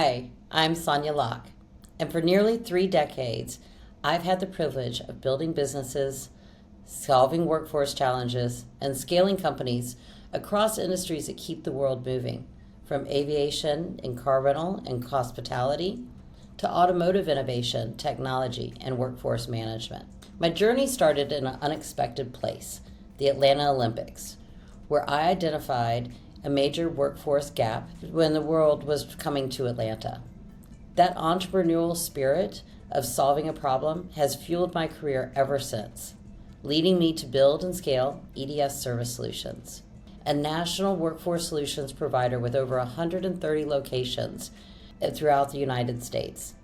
Hi, I'm Sonya Locke, and for nearly 3 decades, I've had the privilege of building businesses, solving workforce challenges, and scaling companies across industries that keep the world moving, from aviation and car rental and hospitality to automotive innovation, technology, and workforce management. My journey started in an unexpected place, the Atlanta Olympics, where I identified a major workforce gap when the world was coming to Atlanta. That entrepreneurial spirit of solving a problem has fueled my career ever since, leading me to build and scale EDS Service Solutions, a national workforce solutions provider with over 130 locations throughout the United States,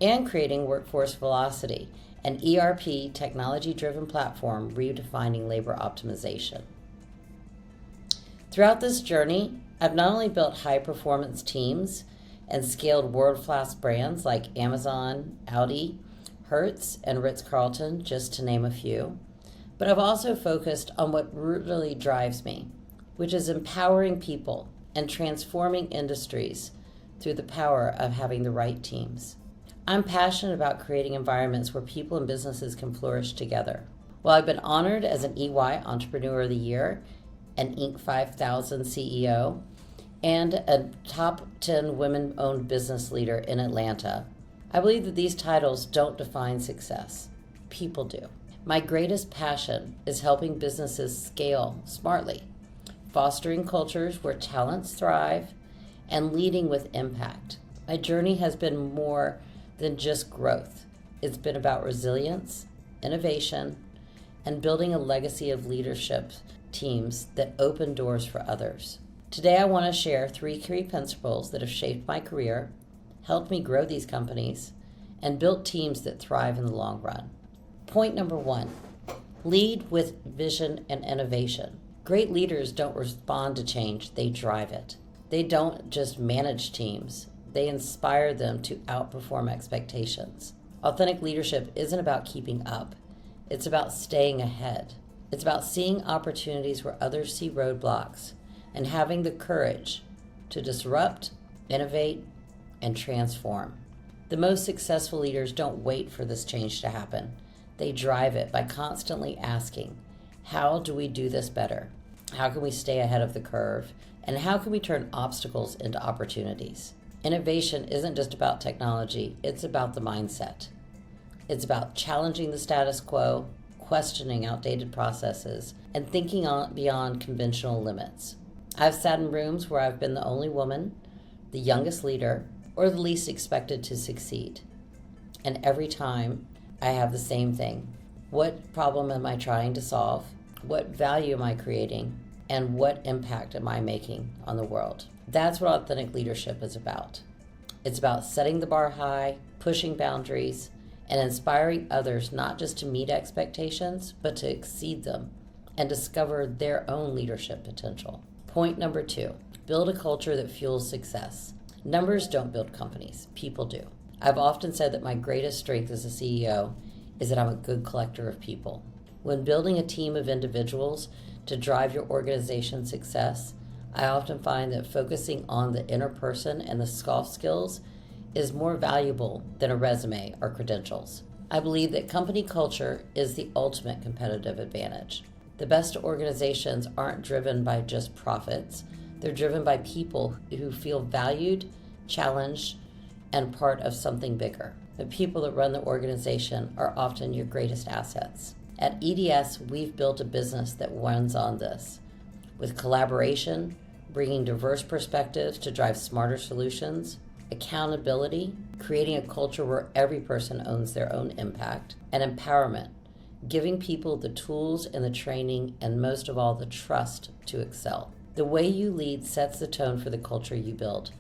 and creating Workforce Velocity, an ERP technology-driven platform redefining labor optimization. Throughout this journey, I've not only built high-performance teams and scaled world-class brands like Amazon, Audi, Hertz, and Ritz-Carlton, just to name a few, but I've also focused on what really drives me, which is empowering people and transforming industries through the power of having the right teams. I'm passionate about creating environments where people and businesses can flourish together. While I've been honored as an EY Entrepreneur of the Year, an Inc. 5000 CEO, and a top 10 women-owned business leader in Atlanta, I believe that these titles don't define success. People do. My greatest passion is helping businesses scale smartly, fostering cultures where talents thrive, and leading with impact. My journey has been more than just growth. It's been about resilience, innovation, and building a legacy of leadership teams that open doors for others. Today, I want to share 3 key principles that have shaped my career, helped me grow these companies, and built teams that thrive in the long run. Point number 1, lead with vision and innovation. Great leaders don't respond to change, they drive it. They don't just manage teams, they inspire them to outperform expectations. Authentic leadership isn't about keeping up, it's about staying ahead. It's about seeing opportunities where others see roadblocks and having the courage to disrupt, innovate, and transform. The most successful leaders don't wait for this change to happen. They drive it by constantly asking, how do we do this better? How can we stay ahead of the curve? And how can we turn obstacles into opportunities? Innovation isn't just about technology, it's about the mindset. It's about challenging the status quo, questioning outdated processes, and thinking beyond conventional limits. I've sat in rooms where I've been the only woman, the youngest leader, or the least expected to succeed. And every time, I have the same thing. What problem am I trying to solve? What value am I creating? And what impact am I making on the world? That's what authentic leadership is about. It's about setting the bar high, pushing boundaries, and inspiring others not just to meet expectations, but to exceed them and discover their own leadership potential. Point number 2, build a culture that fuels success. Numbers don't build companies, people do. I've often said that my greatest strength as a CEO is that I'm a good collector of people. When building a team of individuals to drive your organization's success, I often find that focusing on the inner person and the soft skills is more valuable than a resume or credentials. I believe that company culture is the ultimate competitive advantage. The best organizations aren't driven by just profits. They're driven by people who feel valued, challenged, and part of something bigger. The people that run the organization are often your greatest assets. At EDS, we've built a business that runs on this, with collaboration, bringing diverse perspectives to drive smarter solutions, accountability, creating a culture where every person owns their own impact, and empowerment, giving people the tools and the training and most of all the trust to excel. The way you lead sets the tone for the culture you build.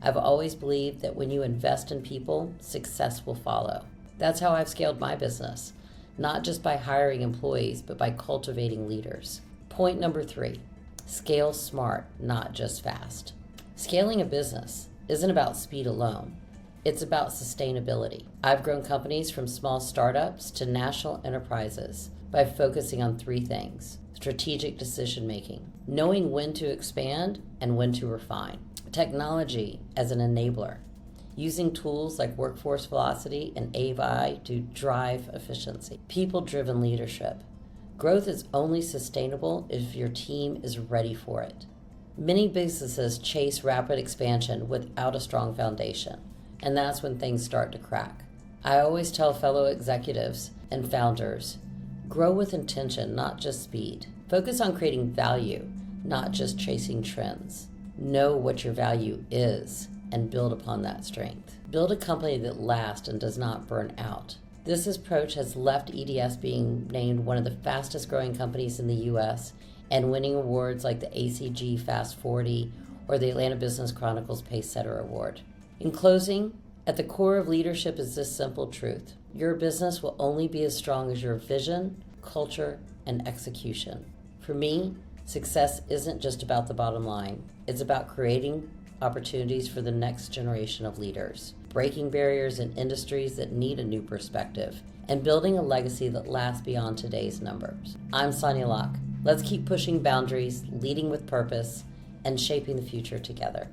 I've always believed that when you invest in people, success will follow. That's how I've scaled my business, not just by hiring employees, but by cultivating leaders. Point number 3, scale smart, not just fast. Scaling a business isn't about speed alone. It's about sustainability. I've grown companies from small startups to national enterprises by focusing on 3 things: strategic decision-making, knowing when to expand and when to refine, technology as an enabler, using tools like workforce velocity and AI to drive efficiency. People-driven leadership. Growth is only sustainable if your team is ready for it. Many businesses chase rapid expansion without a strong foundation, and that's when things start to crack. I always tell fellow executives and founders, grow with intention, not just speed. Focus on creating value, not just chasing trends. Know what your value is and build upon that strength. Build a company that lasts and does not burn out. This approach has left EDS being named one of the fastest growing companies in the US and winning awards like the ACG Fast 40 or the Atlanta Business Chronicles Pacesetter Award. In closing, at the core of leadership is this simple truth. Your business will only be as strong as your vision, culture, and execution. For me, success isn't just about the bottom line. It's about creating opportunities for the next generation of leaders, breaking barriers in industries that need a new perspective, and building a legacy that lasts beyond today's numbers. I'm Sonya Locke. Let's keep pushing boundaries, leading with purpose, and shaping the future together.